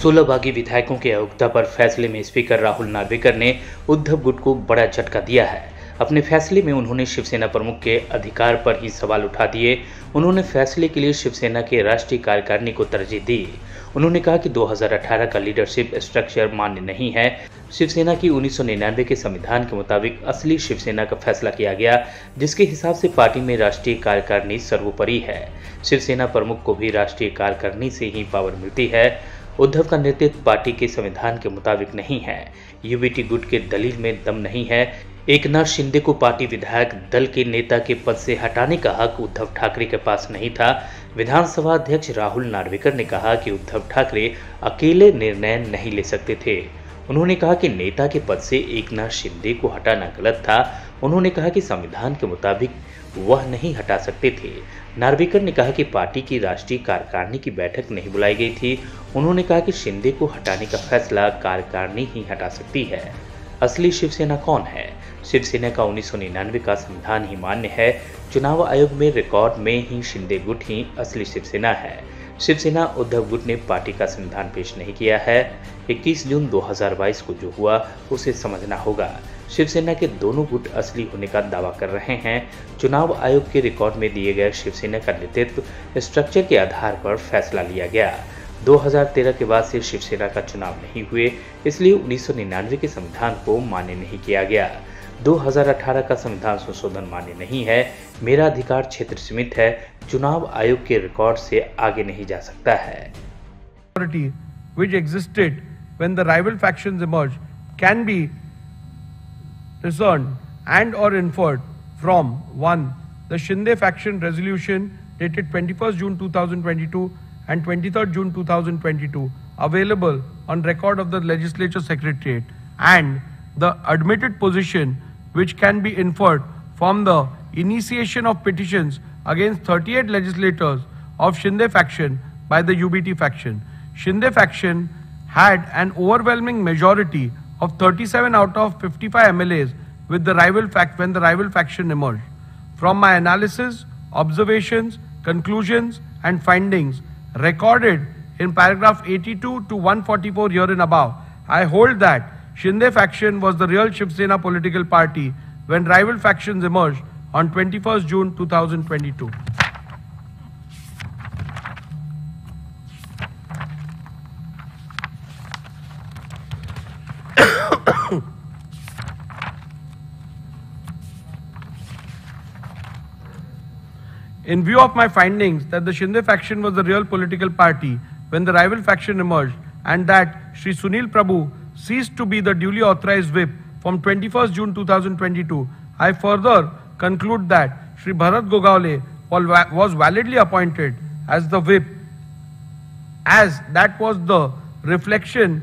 16 बागी विधायकों के अयोग्यता पर फैसले में स्पीकर राहुल नार्वेकर ने उद्धव गुट को बड़ा झटका दिया है। अपने फैसले में उन्होंने शिवसेना प्रमुख के अधिकार पर ही सवाल उठा दिए। उन्होंने फैसले के लिए शिवसेना के राष्ट्रीय कार्यकारिणी को तरजीह दी। उन्होंने कहा कि 2018 का लीडरशिप स्ट्रक्चर मान्य नहीं है। शिवसेना की 1999 के संविधान के मुताबिक असली शिवसेना का फैसला किया गया, जिसके हिसाब से पार्टी में राष्ट्रीय कार्यकारिणी सर्वोपरि है। शिवसेना प्रमुख को भी राष्ट्रीय कार्यकारिणी से ही पावर मिलती है। उद्धव का नेतृत्व पार्टी के संविधान के मुताबिक नहीं है। यूबीटी गुट के दलील में दम नहीं है। एकनाथ शिंदे को पार्टी विधायक दल के नेता के पद से हटाने का हक उद्धव ठाकरे के पास नहीं था। विधानसभा अध्यक्ष राहुल नार्वेकर ने कहा कि उद्धव ठाकरे अकेले निर्णय नहीं ले सकते थे। उन्होंने कहा कि नेता के पद से एकनाथ शिंदे को हटाना गलत था। उन्होंने कहा कि संविधान के मुताबिक वह नहीं हटा सकते थे। नार्वेकर ने कहा कि पार्टी की राष्ट्रीय कार्यकारिणी की बैठक नहीं बुलाई गई थी। उन्होंने कहा कि शिंदे को हटाने का फैसला कार्यकारिणी ही हटा सकती है। असली शिवसेना कौन है? शिवसेना का 1999 का संविधान ही मान्य है। चुनाव आयोग में रिकॉर्ड में ही शिंदे गुट ही असली शिवसेना है। शिवसेना उद्धव गुट ने पार्टी का संविधान पेश नहीं किया है। 21 जून 2022 को जो हुआ उसे समझना होगा। शिवसेना के दोनों गुट असली होने का दावा कर रहे हैं। चुनाव आयोग के रिकॉर्ड में दिए गए शिवसेना का नेतृत्व स्ट्रक्चर के आधार पर फैसला लिया गया। 2013 के बाद से शिवसेना का चुनाव नहीं हुए, इसलिए 1999 के संविधान को मान्य नहीं किया गया। 2018 का संविधान संशोधन मान्य नहीं है। मेरा अधिकार क्षेत्र सीमित है। चुनाव आयोग के रिकॉर्ड से आगे नहीं जा सकता है। Which existed when the rival factions emerged can be discerned and or inferred from 1. The Shinde faction resolution dated 21st June 2022 and 23rd June 2022 available on record of the legislature secretariat, and the admitted position which can be inferred from the initiation of petitions against 38 legislators of Shinde faction by the UBT faction. Shinde faction had an overwhelming majority of 37 out of 55 MLAs with the when the rival faction emerged. From my analysis, observations, conclusions and findings recorded in paragraph 82 to 144 herein above, I hold that Shinde faction was the real Shiv Sena political party when rival factions emerged on 21st June 2022. In view of my findings that the Shinde faction was the real political party when the rival faction emerged, and that Shri Sunil Prabhu ceased to be the duly authorized whip from 21st June 2022, I further conclude that Shri Bharat Gogaole was validly appointed as the whip, as that was the reflection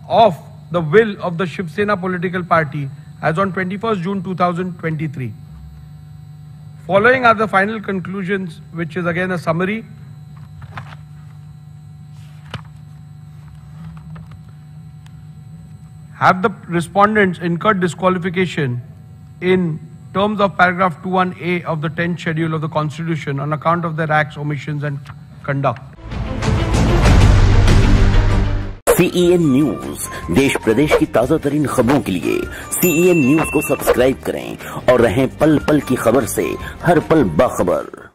of the will of the Shiv Sena political party as on 21st June 2023. Following are the final conclusions, which is again a summary. Have the respondents incurred disqualification in terms of paragraph 21A of the 10th schedule of the Constitution on account of their acts, omissions and conduct. CEN news देश प्रदेश की ताजा तरीन खबरों के लिए CEN news को subscribe करें और रहें पल पल की खबर से हर पल बाखबर।